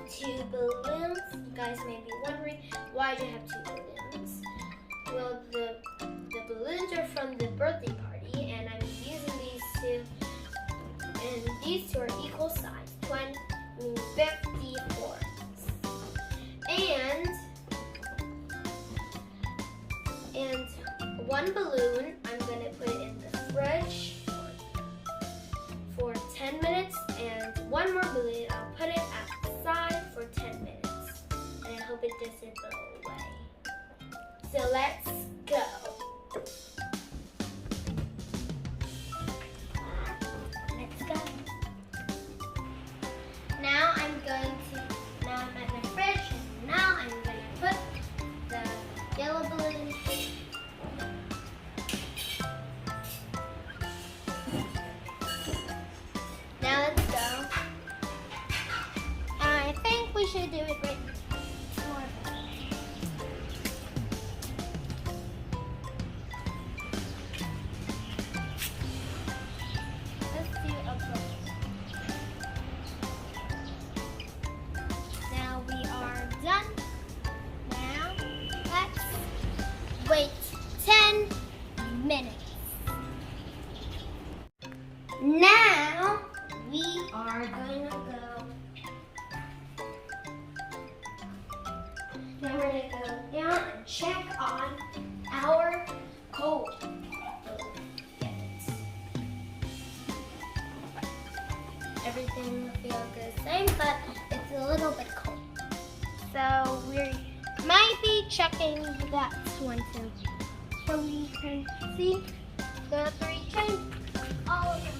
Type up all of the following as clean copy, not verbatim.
two balloons. You guys may be wondering, why do I have two balloons? Well, the balloons are from the birthday party, and I'm using these two, and these two are equal size, 54. And one balloon, I'm going to put it in the fridge for 10 minutes, and one more balloon, I'll put it outside for 10 minutes, and I hope it doesn't go away. So let's go. Let's go. Now I'm at my fridge, and now I'm going to put the yellow balloon. Now let's go. I think we should do it right more. Let's do a bowl. Now we are done. Now let's wait 10 minutes. Now we are going to go. Now we're going to go down and check on our coal. Everything feels the same, but it's a little bit cold. So we might be checking that one too. So we can see the three chains all of them.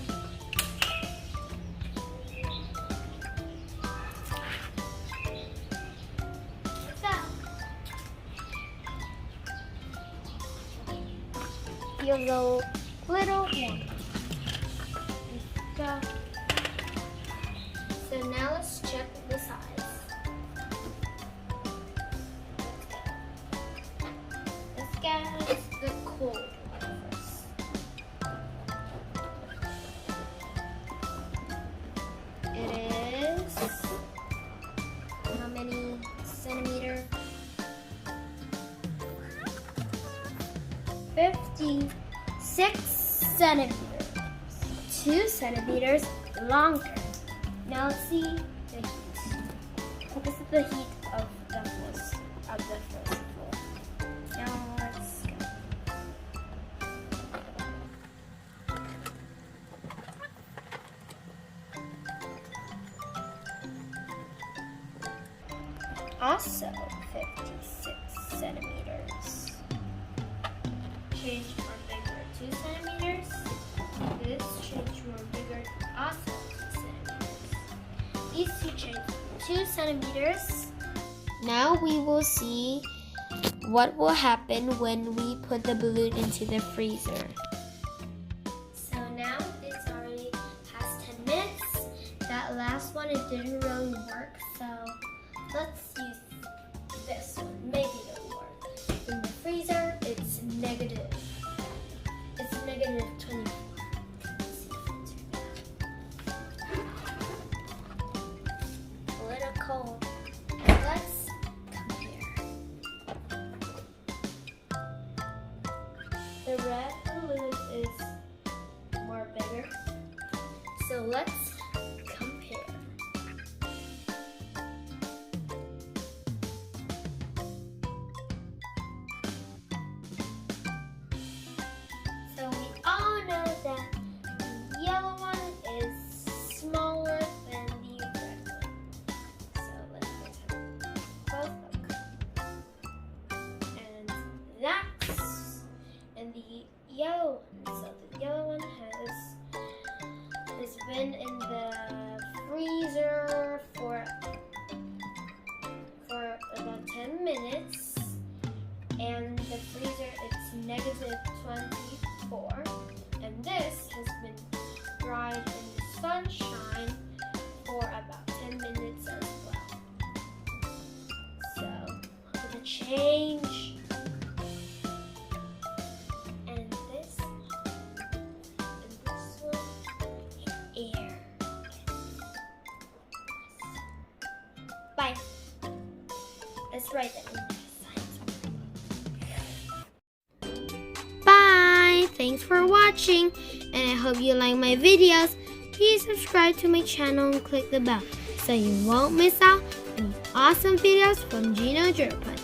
Feels a little warm. Let's go. So now let's check the size. Let's get the cold one first. It is how many centimeters? 56 centimeters. 2 centimeters longer. Now let's see the heat. This is the heat of the first floor. Now let's go. Also 56 centimeters. Change more bigger, 2 centimeters. This change more bigger, also 2 centimeters. These two change 2 centimeters. Now we will see what will happen when we put the balloon into the freezer. So now it's already past 10 minutes. That last one, it didn't really work, so let's use this one. Maybe it'll work. In the freezer, it's negative 24. A little cold. Let's compare. The red balloon is more bigger. So let's compare. So we all know that the yellow one is smaller than the red one. So let's pretend both look. And that's and the yellow one. So the yellow one has been in the freezer for about 10 minutes, and the freezer it's negative 24, and this has been dried in the sunshine for about 10 minutes as well. So I'm gonna change, and this one, air. By write them in the signs. Bye! Thanks for watching, and I hope you like my videos. Please subscribe to my channel and click the bell so you won't miss out on awesome videos from Gino Jirapat.